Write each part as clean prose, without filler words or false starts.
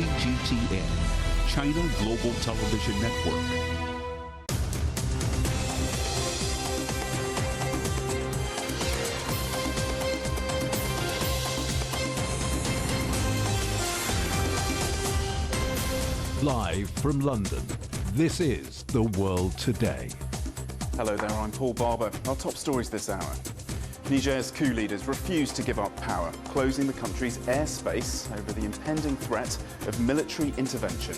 CGTN, China Global Television Network. Live from London, this is The World Today. Hello there, I'm Paul Barber. Our top stories this hour. Niger's coup leaders refuse to give up power, closing the country's airspace over the impending threat of military intervention.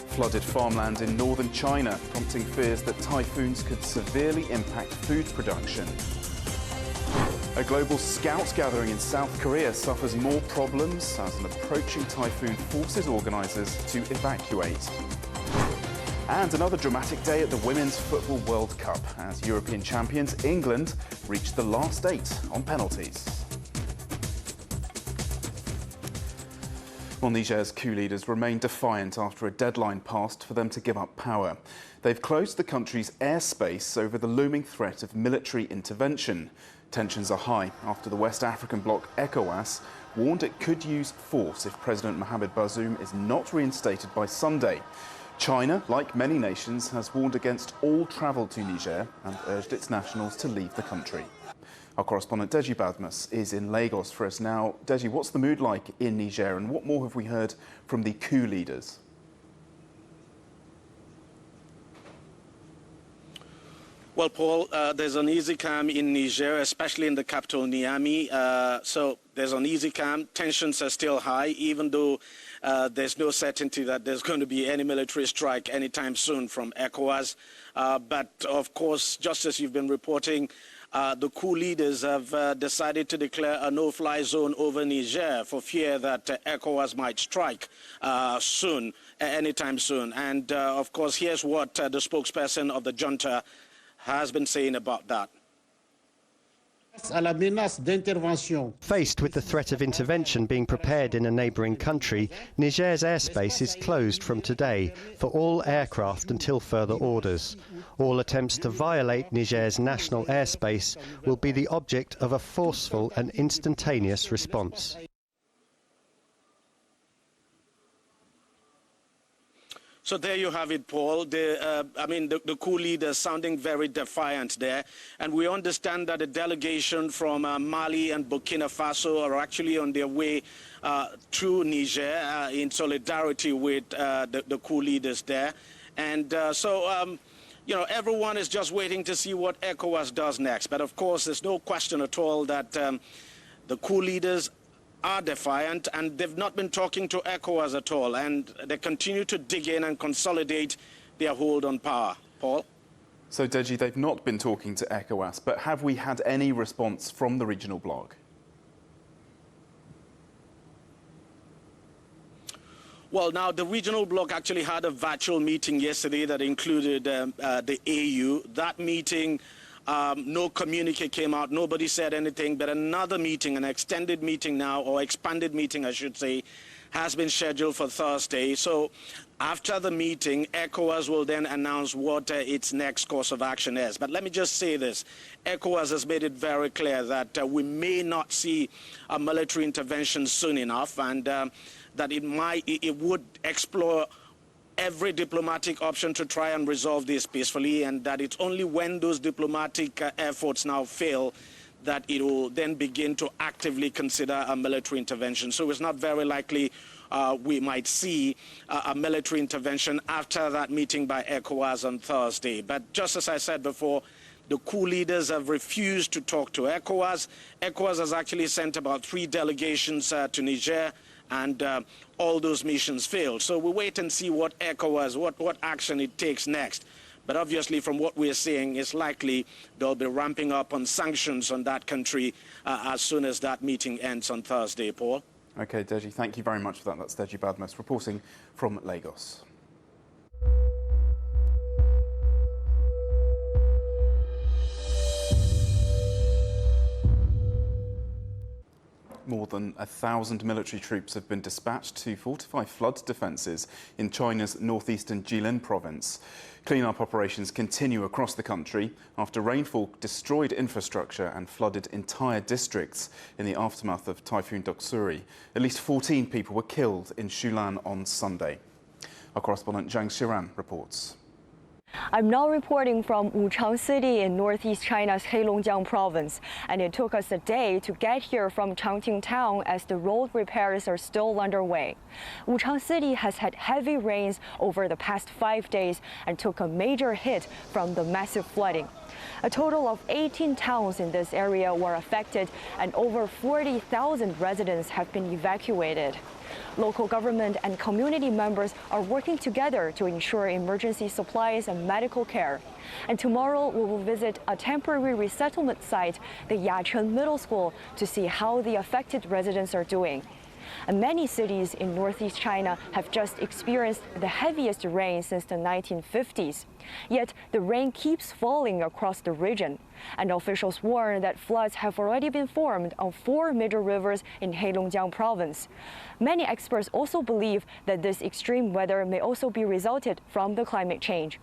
Flooded farmland in northern China, prompting fears that typhoons could severely impact food production. A global Scouts gathering in South Korea suffers more problems as an approaching typhoon forces organisers to evacuate. And another dramatic day at the Women's Football World Cup as European champions England reached the last 8 on penalties. Well, Niger's coup leaders remain defiant after a deadline passed for them to give up power. They've closed the country's airspace over the looming threat of military intervention. Tensions are high after the West African bloc ECOWAS warned it could use force if President Mohamed Bazoum is not reinstated by Sunday. China, like many nations, has warned against all travel to Niger and urged its nationals to leave the country. Our correspondent Deji Badmus is in Lagos for us now. Deji, what's the mood like in Niger and what more have we heard from the coup leaders? Well, Paul, there's an easy calm in Niger, especially in the capital, Niamey. So there's an easy calm. Tensions are still high, even though there's no certainty that there's going to be any military strike anytime soon from ECOWAS. But, of course, just as you've been reporting, the coup leaders have decided to declare a no-fly zone over Niger for fear that ECOWAS might strike soon, anytime soon. And, of course, here's what the spokesperson of the junta has been saying about that. Faced with the threat of intervention being prepared in a neighbouring country, Niger's airspace is closed from today for all aircraft until further orders. All attempts to violate Niger's national airspace will be the object of a forceful and instantaneous response. So there you have it, Paul. The coup leaders sounding very defiant there. And we understand that a delegation from Mali and Burkina Faso are actually on their way through Niger in solidarity with the coup leaders there. And you know, everyone is just waiting to see what ECOWAS does next. But of course, there's no question at all that the coup leaders are defiant, and they've not been talking to ECOWAS at all, and they continue to dig in and consolidate their hold on power. Paul? So, Deji, they've not been talking to ECOWAS, but have we had any response from the regional bloc? Well, now, the regional bloc actually had a virtual meeting yesterday that included the AU. That meeting, no communique came out, nobody said anything, but another meeting, an extended meeting now, or expanded meeting, I should say, has been scheduled for Thursday. So after the meeting, ECOWAS will then announce what its next course of action is. But let me just say this. ECOWAS has made it very clear that we may not see a military intervention soon enough, and that it would explore every diplomatic option to try and resolve this peacefully, and that it's only when those diplomatic efforts now fail that it will then begin to actively consider a military intervention. So it's not very likely we might see a military intervention after that meeting by ECOWAS on Thursday. But just as I said before, the coup leaders have refused to talk to ECOWAS. ECOWAS has actually sent about 3 delegations to Niger, and all those missions failed. So we wait and see what ECOWAS, what action it takes next. But obviously, from what we're seeing, it's likely they'll be ramping up on sanctions on that country as soon as that meeting ends on Thursday, Paul. OK, Deji, thank you very much for that. That's Deji Badmus reporting from Lagos. More than 1,000 military troops have been dispatched to fortify flood defences in China's northeastern Jilin province. Clean-up operations continue across the country after rainfall destroyed infrastructure and flooded entire districts in the aftermath of Typhoon Doksuri. At least 14 people were killed in Shulan on Sunday. Our correspondent Zhang Xiran reports. I'm now reporting from Wuchang City in northeast China's Heilongjiang province, and it took us a day to get here from Changqing town as the road repairs are still underway. Wuchang City has had heavy rains over the past 5 days and took a major hit from the massive flooding. A total of 18 towns in this area were affected, and over 40,000 residents have been evacuated. Local government and community members are working together to ensure emergency supplies and medical care. And tomorrow we will visit a temporary resettlement site, the Yachen Middle School, to see how the affected residents are doing. And many cities in northeast China have just experienced the heaviest rain since the 1950s. Yet the rain keeps falling across the region. And officials warn that floods have already been formed on 4 major rivers in Heilongjiang province. Many experts also believe that this extreme weather may also be resulted from the climate change.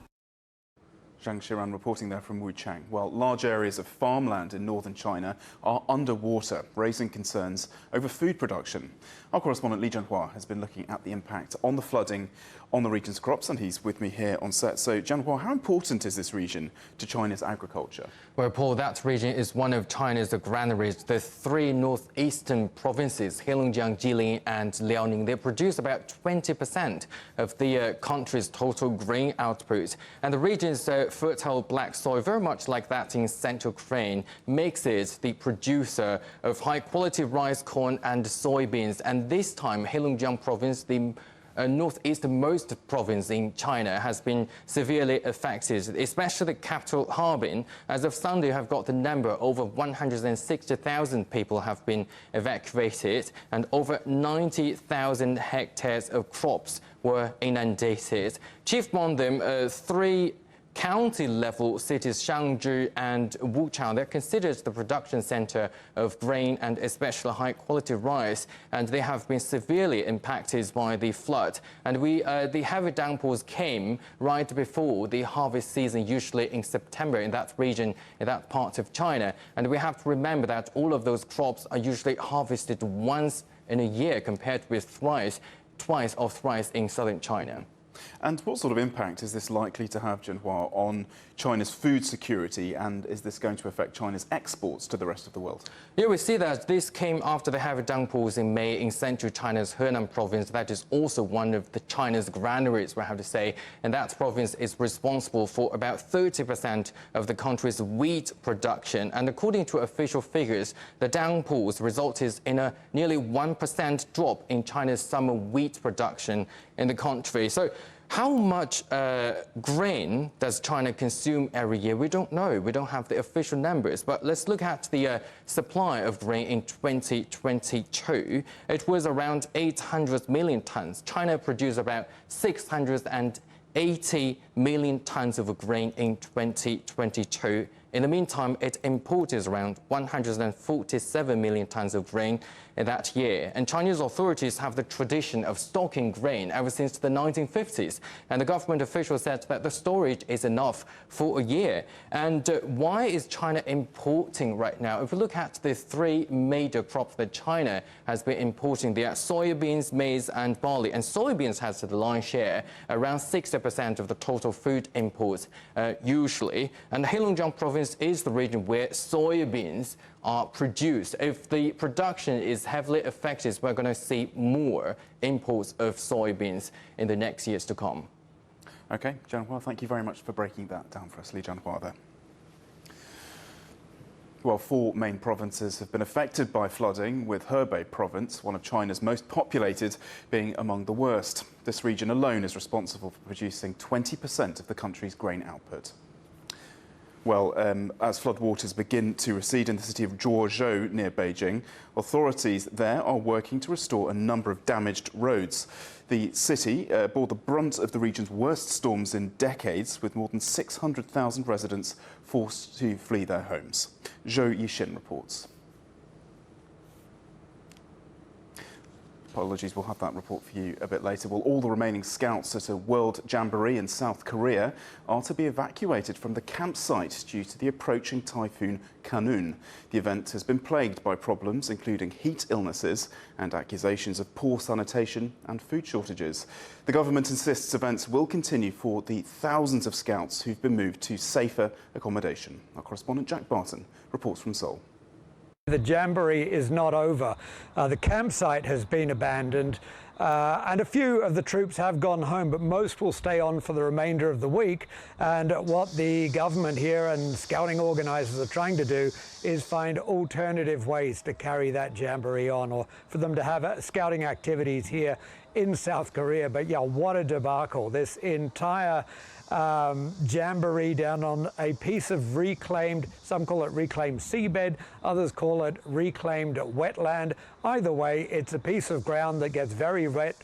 Zhang Xiran reporting there from Wuchang. Well, large areas of farmland in northern China are underwater, raising concerns over food production. Our correspondent Li Jianhua has been looking at the impact on the flooding on the region's crops, and he's with me here on set. So, Jianhua, how important is this region to China's agriculture? Well, Paul, that region is one of China's granaries. The 3 northeastern provinces, Heilongjiang, Jilin and Liaoning, they produce about 20% of the country's total grain output. And the region's fertile black soil, very much like that in central Ukraine, makes it the producer of high-quality rice, corn and soybeans. And this time, Heilongjiang province, the northeasternmost province in China, has been severely affected, especially the capital Harbin. As of Sunday, have got the number over 160,000 people have been evacuated, and over 90,000 hectares of crops were inundated. Chief among them, 3 county-level cities, Shangzhou and Wuchang, they're considered the production center of grain and especially high-quality rice, and they have been severely impacted by the flood. And the heavy downpours came right before the harvest season, usually in September in that region, in that part of China. And we have to remember that all of those crops are usually harvested once in a year, compared with twice or thrice in southern China. And what sort of impact is this likely to have, Jianhua, on China's food security, and is this going to affect China's exports to the rest of the world? Yeah, we see that this came after the heavy downpours in May in central China's Henan province. That is also one of China's granaries, we have to say, and that province is responsible for about 30% of the country's wheat production. And according to official figures, the downpours resulted in a nearly 1% drop in China's summer wheat production in the country. So how much grain does China consume every year? We don't know. We don't have the official numbers. But let's look at the supply of grain in 2022. It was around 800 million tons. China produced about 680 million tons of grain in 2022. In the meantime, it imported around 147 million tons of grain in that year. And Chinese authorities have the tradition of stocking grain ever since the 1950s. And the government official said that the storage is enough for a year. And why is China importing right now? If we look at the 3 major crops that China has been importing, they are soybeans, maize and barley. And soybeans has the lion's share, around 60% of the total food imports usually. And the Heilongjiang province is the region where soybeans are produced. If the production is heavily affected, we're going to see more imports of soybeans in the next years to come. OK, Jianhua, thank you very much for breaking that down for us. Li Jianhua there. Well, 4 main provinces have been affected by flooding, with Hebei province, one of China's most populated, being among the worst. This region alone is responsible for producing 20% of the country's grain output. Well, as floodwaters begin to recede in the city of Zhuozhou near Beijing, authorities there are working to restore a number of damaged roads. The city bore the brunt of the region's worst storms in decades, with more than 600,000 residents forced to flee their homes. Zhou Yixin reports. Apologies, we'll have that report for you a bit later. Well, all the remaining scouts at a World Jamboree in South Korea are to be evacuated from the campsite due to the approaching typhoon Khanun. The event has been plagued by problems, including heat illnesses and accusations of poor sanitation and food shortages. The government insists events will continue for the thousands of scouts who've been moved to safer accommodation. Our correspondent Jack Barton reports from Seoul. The Jamboree is not over. The campsite has been abandoned and a few of the troops have gone home, but most will stay on for the remainder of the week. And what the government here and scouting organisers are trying to do is find alternative ways to carry that Jamboree on, or for them to have scouting activities here in South Korea. But yeah, what a debacle. This entire Jamboree down on a piece of reclaimed, some call it reclaimed seabed, others call it reclaimed wetland. Either way, it's a piece of ground that gets very wet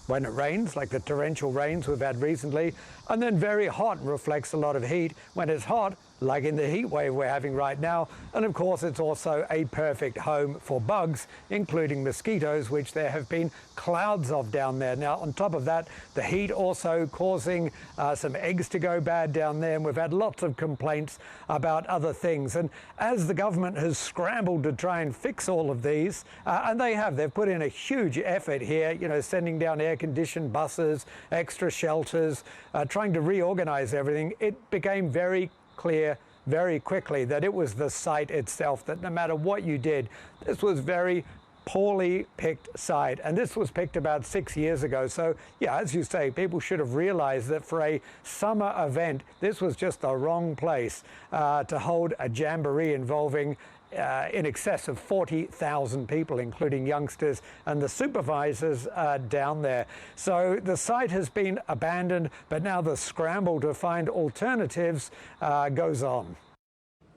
when it rains, like the torrential rains we've had recently, and then very hot, reflects a lot of heat when it's hot, like in the heat wave we're having right now. And of course, it's also a perfect home for bugs, including mosquitoes, which there have been clouds of down there. Now, on top of that, the heat also causing some eggs to go bad down there, and we've had lots of complaints about other things. And as the government has scrambled to try and fix all of these, and they've put in a huge effort here, you know, sending down air-conditioned buses, extra shelters, trying to reorganize everything, it became very clear very quickly that it was the site itself, that no matter what you did, this was very poorly picked site. And this was picked about 6 years ago. So yeah, as you say, people should have realized that for a summer event, this was just the wrong place to hold a Jamboree involving in excess of 40,000 people, including youngsters and the supervisors down there. So the site has been abandoned, but now the scramble to find alternatives goes on.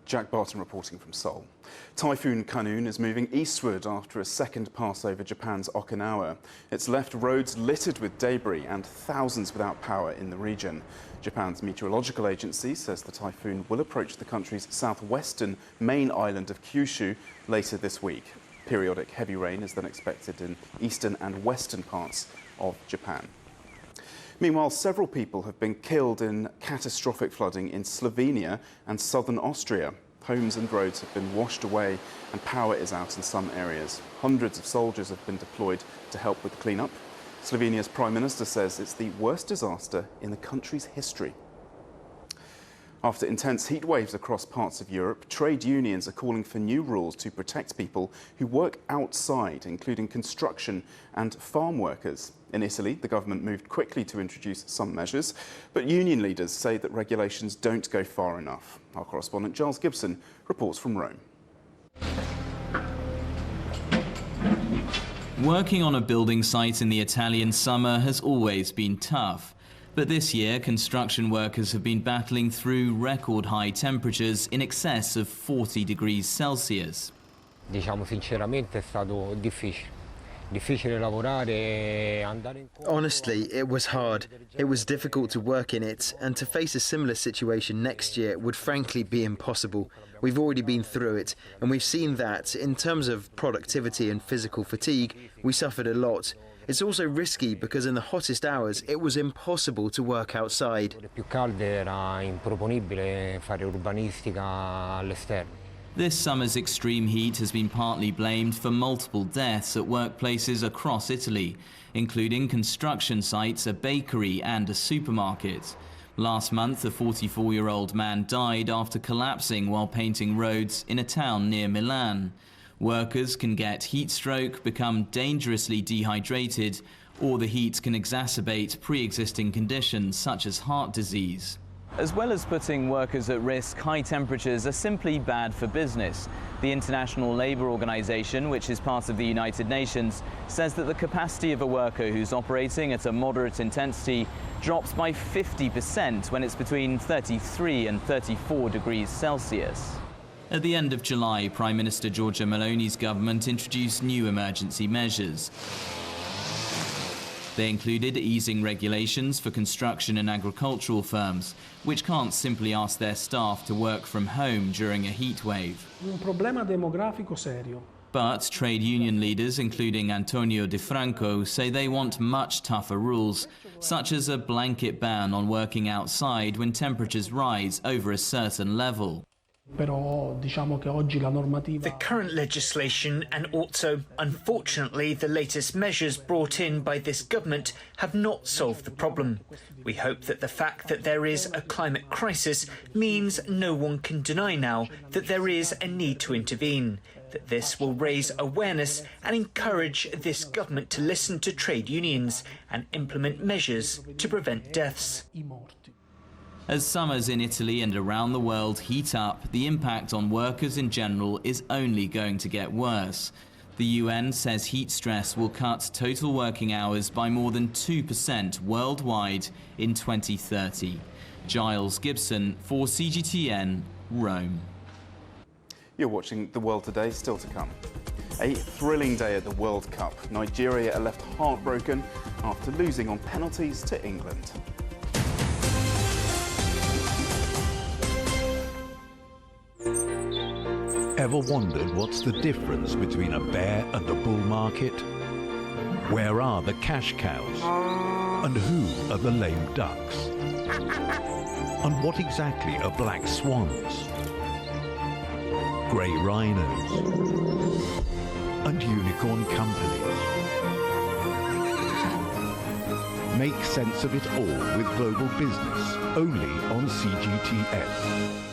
Jack Barton reporting from Seoul. Typhoon Khanun is moving eastward after a second pass over Japan's Okinawa. It's left roads littered with debris and thousands without power in the region. Japan's meteorological agency says the typhoon will approach the country's southwestern main island of Kyushu later this week. Periodic heavy rain is then expected in eastern and western parts of Japan. Meanwhile, several people have been killed in catastrophic flooding in Slovenia and southern Austria. Homes and roads have been washed away and power is out in some areas. Hundreds of soldiers have been deployed to help with the cleanup. Slovenia's Prime Minister says it's the worst disaster in the country's history. After intense heat waves across parts of Europe, trade unions are calling for new rules to protect people who work outside, including construction and farm workers. In Italy, the government moved quickly to introduce some measures, but union leaders say that regulations don't go far enough. Our correspondent Giles Gibson reports from Rome. Working on a building site in the Italian summer has always been tough. But this year, construction workers have been battling through record high temperatures in excess of 40 degrees Celsius. Diciamo sinceramente è stato difficile. Honestly, it was hard. It was difficult to work in it, and to face a similar situation next year would frankly be impossible. We've already been through it, and we've seen that, in terms of productivity and physical fatigue, we suffered a lot. It's also risky because in the hottest hours, it was impossible to work outside. Più calde era improponibile fare urbanistica all'esterno. This summer's extreme heat has been partly blamed for multiple deaths at workplaces across Italy, including construction sites, a bakery and a supermarket. Last month, a 44-year-old man died after collapsing while painting roads in a town near Milan. Workers can get heat stroke, become dangerously dehydrated, or the heat can exacerbate pre-existing conditions such as heart disease. As well as putting workers at risk, high temperatures are simply bad for business. The International Labour Organization, which is part of the United Nations, says that the capacity of a worker who's operating at a moderate intensity drops by 50% when it's between 33 and 34 degrees Celsius. At the end of July, Prime Minister Giorgia Meloni's government introduced new emergency measures. They included easing regulations for construction and agricultural firms, which can't simply ask their staff to work from home during a heat wave. Un problema demografico serio. But trade union leaders, including Antonio Di Franco, say they want much tougher rules, such as a blanket ban on working outside when temperatures rise over a certain level. The current legislation and also, unfortunately, the latest measures brought in by this government have not solved the problem. We hope that the fact that there is a climate crisis means no one can deny now that there is a need to intervene, that this will raise awareness and encourage this government to listen to trade unions and implement measures to prevent deaths. As summers in Italy and around the world heat up, the impact on workers in general is only going to get worse. The UN says heat stress will cut total working hours by more than 2% worldwide in 2030. Giles Gibson for CGTN, Rome. You're watching The World Today, still to come. A thrilling day at the World Cup. Nigeria are left heartbroken after losing on penalties to England. Ever wondered what's the difference between a bear and a bull market? Where are the cash cows? And who are the lame ducks? And what exactly are black swans? Grey rhinos? And unicorn companies? Make sense of it all with Global Business, only on CGTN.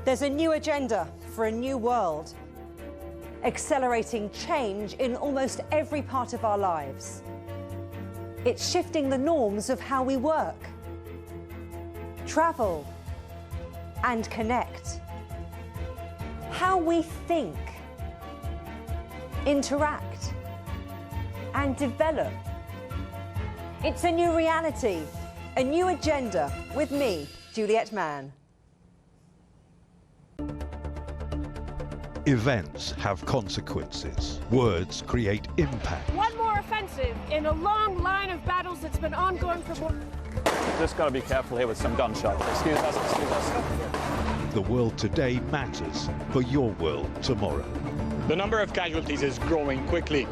There's a new agenda for a new world, accelerating change in almost every part of our lives. It's shifting the norms of how we work, travel, and connect. How we think, interact, and develop. It's a new reality, a new agenda with me, Juliette Mann. Events have consequences. Words create impact. One more offensive in a long line of battles that's been ongoing for more. Just got to be careful here with some gunshots. Excuse us, excuse us. The world today matters for your world tomorrow. The number of casualties is growing quickly.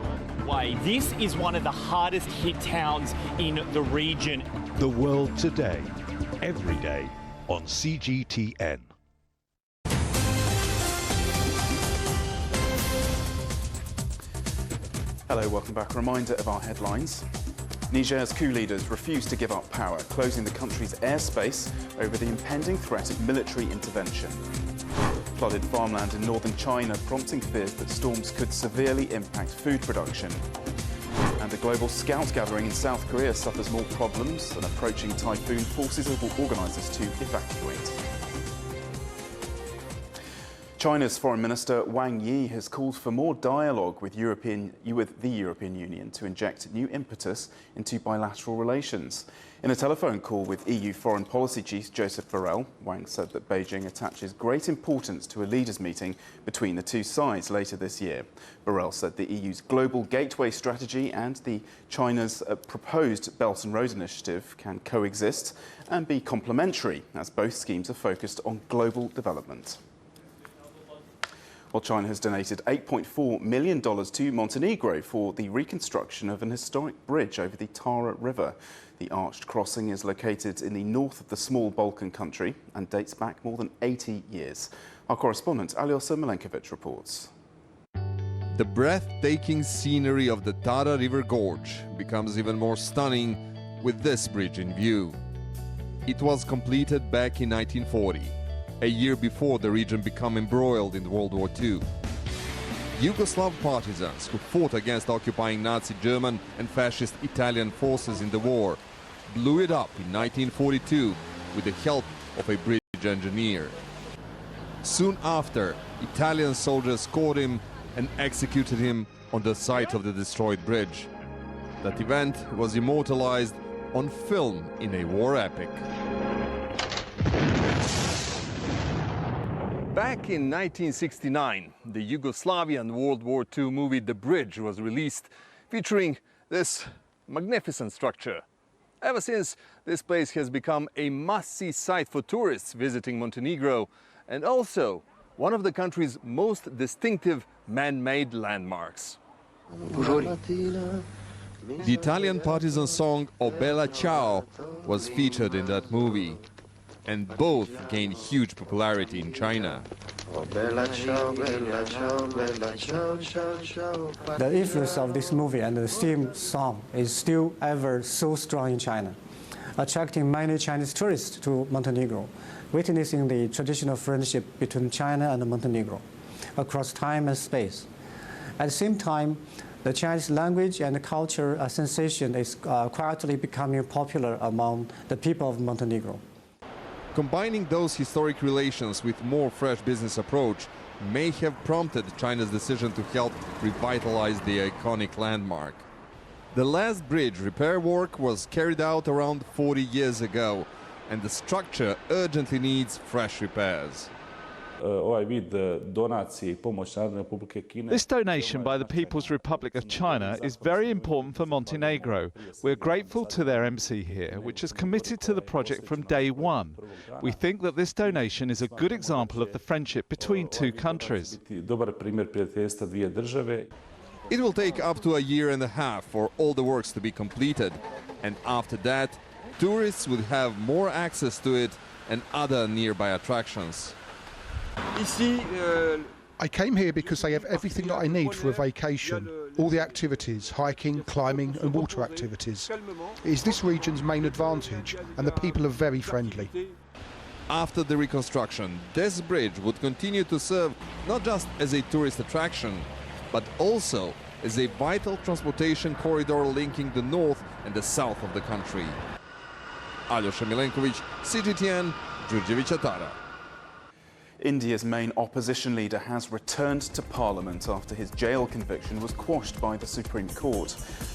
Why, this is one of the hardest hit towns in the region. The world today, every day on CGTN. Hello, welcome back. A reminder of our headlines. Niger's coup leaders refuse to give up power, closing the country's airspace over the impending threat of military intervention. Flooded farmland in northern China prompting fears that storms could severely impact food production. And a global scout gathering in South Korea suffers more problems. An approaching typhoon forces organisers to evacuate. China's Foreign Minister Wang Yi has called for more dialogue with the European Union to inject new impetus into bilateral relations. In a telephone call with EU Foreign Policy Chief Joseph Borrell, Wang said that Beijing attaches great importance to a leaders' meeting between the two sides later this year. Borrell said the EU's Global Gateway Strategy and China's proposed Belt and Road Initiative can coexist and be complementary, as both schemes are focused on global development. Well, China has donated $8.4 million to Montenegro for the reconstruction of an historic bridge over the Tara River. The arched crossing is located in the north of the small Balkan country and dates back more than 80 years. Our correspondent Alyosha Milenkovic reports. The breathtaking scenery of the Tara River Gorge becomes even more stunning with this bridge in view. It was completed back in 1940. A year before the region became embroiled in World War II. Yugoslav partisans who fought against occupying Nazi German and fascist Italian forces in the war blew it up in 1942 with the help of a bridge engineer. Soon after, Italian soldiers caught him and executed him on the site of the destroyed bridge. That event was immortalized on film in a war epic. Back in 1969, the Yugoslavian World War II movie The Bridge was released, featuring this magnificent structure. Ever since, this place has become a must-see site for tourists visiting Montenegro and also one of the country's most distinctive man-made landmarks. The Italian partisan song O Bella Ciao was featured in that movie, and both gained huge popularity in China. The influence of this movie and the theme song is still ever so strong in China, attracting many Chinese tourists to Montenegro, witnessing the traditional friendship between China and Montenegro across time and space. At the same time, the Chinese language and culture sensation is quietly becoming popular among the people of Montenegro. Combining those historic relations with more fresh business approach may have prompted China's decision to help revitalize the iconic landmark. The last bridge repair work was carried out around 40 years ago, and the structure urgently needs fresh repairs. This donation by the People's Republic of China is very important for Montenegro. We're grateful to their embassy here, which is committed to the project from day one. We think that this donation is a good example of the friendship between two countries. It will take up to a year and a half for all the works to be completed, and after that, tourists would have more access to it and other nearby attractions. I came here because they have everything that I need for a vacation. All the activities, hiking, climbing and water activities. It is this region's main advantage, and the people are very friendly. After the reconstruction, this bridge would continue to serve not just as a tourist attraction, but also as a vital transportation corridor linking the north and the south of the country. Alyosha Milenkovic, CGTN, Đurđević Tara. India's main opposition leader has returned to Parliament after his jail conviction was quashed by the Supreme Court.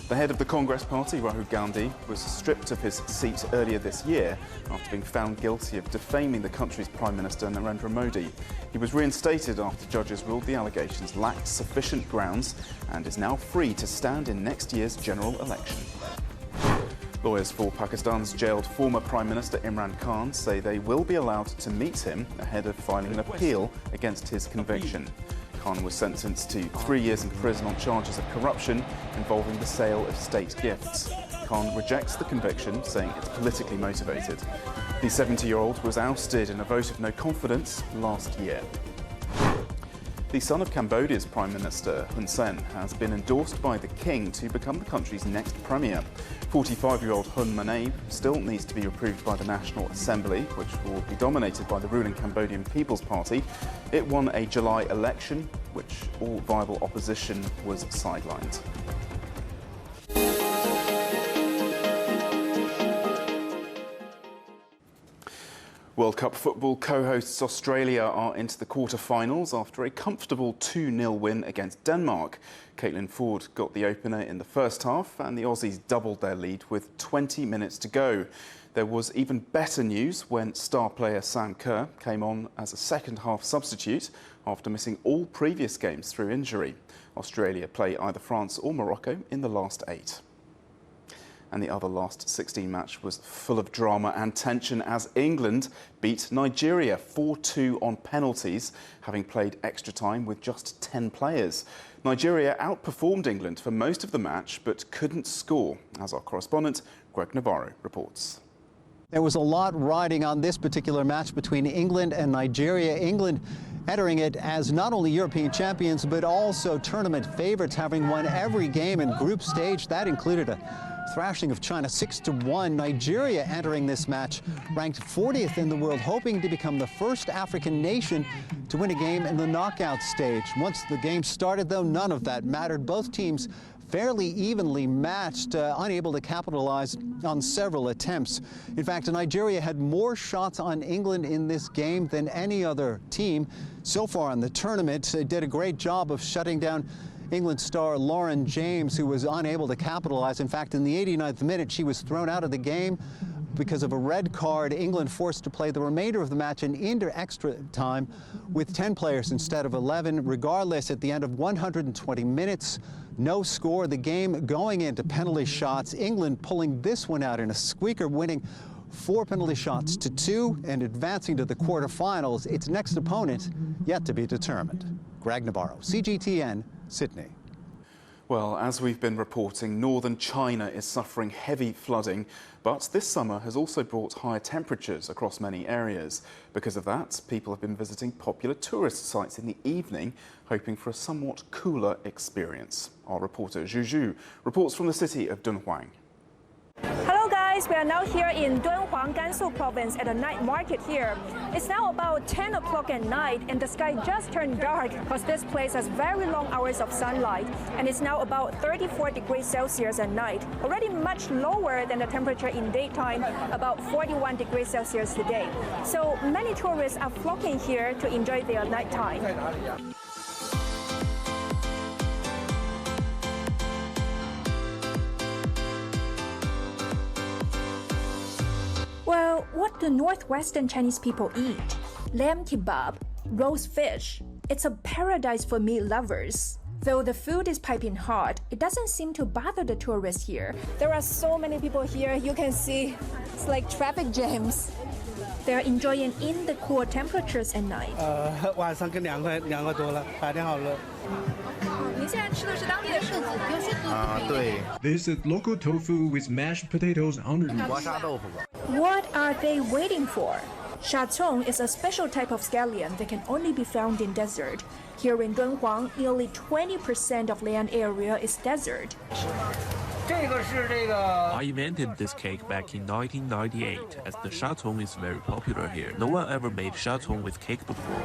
The head of the Congress party, Rahul Gandhi, was stripped of his seat earlier this year after being found guilty of defaming the country's Prime Minister Narendra Modi. He was reinstated after judges ruled the allegations lacked sufficient grounds and is now free to stand in next year's general election. Lawyers for Pakistan's jailed former Prime Minister Imran Khan say they will be allowed to meet him ahead of filing an appeal against his conviction. Khan was sentenced to 3 years in prison on charges of corruption involving the sale of state gifts. Khan rejects the conviction, saying it's politically motivated. The 70-year-old was ousted in a vote of no confidence last year. The son of Cambodia's Prime Minister, Hun Sen, has been endorsed by the King to become the country's next premier. 45-year-old Hun Manet still needs to be approved by the National Assembly, which will be dominated by the ruling Cambodian People's Party. It won a July election, which all viable opposition was sidelined. World Cup football co-hosts Australia are into the quarter-finals after a comfortable 2-0 win against Denmark. Caitlin Ford got the opener in the first half, and the Aussies doubled their lead with 20 minutes to go. There was even better news when star player Sam Kerr came on as a second-half substitute after missing all previous games through injury. Australia play either France or Morocco in the last 8. And the other last 16 match was full of drama and tension as England beat Nigeria 4-2 on penalties, having played extra time with just 10 players. Nigeria outperformed England for most of the match but couldn't score, as our correspondent Greg Navarro reports. There was a lot riding on this particular match between England and Nigeria. England entering it as not only European champions but also tournament favorites, having won every game in group stage. That included a thrashing of China 6-1. Nigeria entering this match ranked 40th in the world, hoping to become the first African nation to win a game in the knockout stage. Once the game started, though, none of that mattered. Both teams fairly evenly matched, unable to capitalize on several attempts. In fact, Nigeria had more shots on England in this game than any other team so far in the tournament. They did a great job of shutting down England star Lauren James, who was unable to capitalize. In fact, in the 89th minute, she was thrown out of the game because of a red card. England forced to play the remainder of the match into extra time with 10 players instead of 11. Regardless, at the end of 120 minutes, no score. The game going into penalty shots. England pulling this one out in a squeaker, winning 4 penalty shots to 2 and advancing to the quarterfinals. Its next opponent yet to be determined. Greg Navarro, CGTN, Sydney. Well, as we've been reporting, northern China is suffering heavy flooding, but this summer has also brought higher temperatures across many areas. Because of that, people have been visiting popular tourist sites in the evening, hoping for a somewhat cooler experience. Our reporter Zhu Zhu reports from the city of Dunhuang. Hello guys, we are now here in Dunhuang, Gansu province at a night market here. It's now about 10 o'clock at night and the sky just turned dark because this place has very long hours of sunlight, and it's now about 34 degrees Celsius at night, already much lower than the temperature in daytime, about 41 degrees Celsius today. So many tourists are flocking here to enjoy their nighttime. Well, what do northwestern Chinese people eat? Lamb kebab, roast fish. It's a paradise for meat lovers. Though the food is piping hot, it doesn't seem to bother the tourists here. There are so many people here, you can see. It's like traffic jams. They're enjoying in the cool temperatures at night. 晚上更凉快2个多了，白天好热。 对。 This is local tofu with mashed potatoes under. What are they waiting for? Shatong is a special type of scallion that can only be found in desert. Here in Dunhuang, nearly 20% of land area is desert. I invented this cake back in 1998, as the shatong is very popular here. No one ever made shatong with cake before.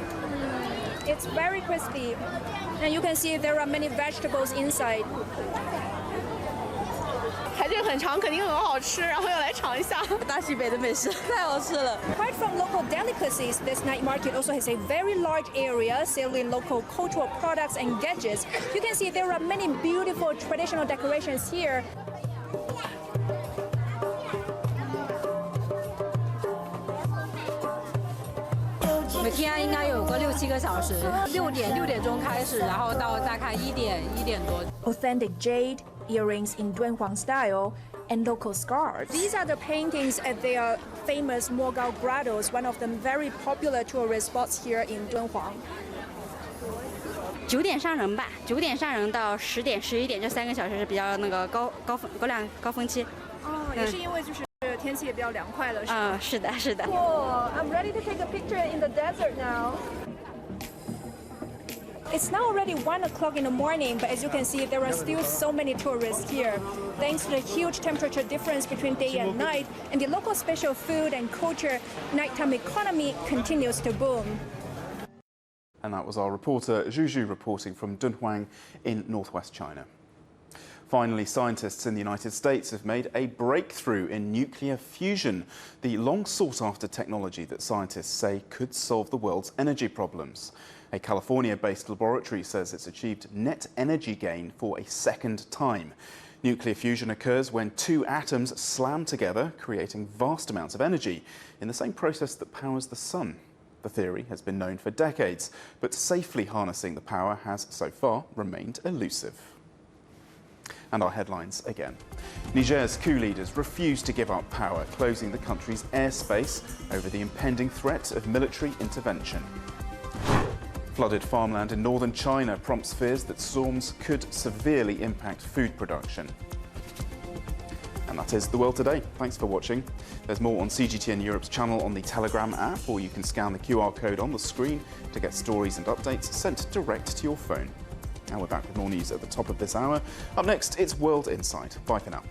It's very crispy, and you can see there are many vegetables inside. 排队很长，肯定很好吃，然后要来尝一下大西北的美食，太好吃了。 Apart from local delicacies, this night market also has a very large area selling local cultural products and gadgets. You can see there are many beautiful traditional decorations here. 每天应该有个6、7个小时，6点钟开始，然后到大概1点多。 Authentic jade, earrings in Dunhuang style, and local scarves. These are the paintings at their famous Mogao Grottos, one of the very popular tourist spots here in Dunhuang. 9点上人吧，9点上人到10点、11点这3个小时是比较那个高峰期。哦，也是因为就是天气也比较凉快了，是吗？是的，是的。 Cool. I'm ready to take a picture in the desert now. It's now already 1 o'clock in the morning, but as you can see, there are still so many tourists here. Thanks to the huge temperature difference between day and night, and the local special food and culture, nighttime economy continues to boom. And that was our reporter Zhu Zhu reporting from Dunhuang in northwest China. Finally, scientists in the United States have made a breakthrough in nuclear fusion, the long-sought-after technology that scientists say could solve the world's energy problems. A California-based laboratory says it's achieved net energy gain for a second time. Nuclear fusion occurs when 2 atoms slam together, creating vast amounts of energy in the same process that powers the sun. The theory has been known for decades, but safely harnessing the power has so far remained elusive. And our headlines again. Niger's coup leaders refuse to give up power, closing the country's airspace over the impending threat of military intervention. Flooded farmland in northern China prompts fears that storms could severely impact food production. And that is The World Today. Thanks for watching. There's more on CGTN Europe's channel on the Telegram app, or you can scan the QR code on the screen to get stories and updates sent direct to your phone. And we're back with more news at the top of this hour. Up next, it's World Insight. Bye for now.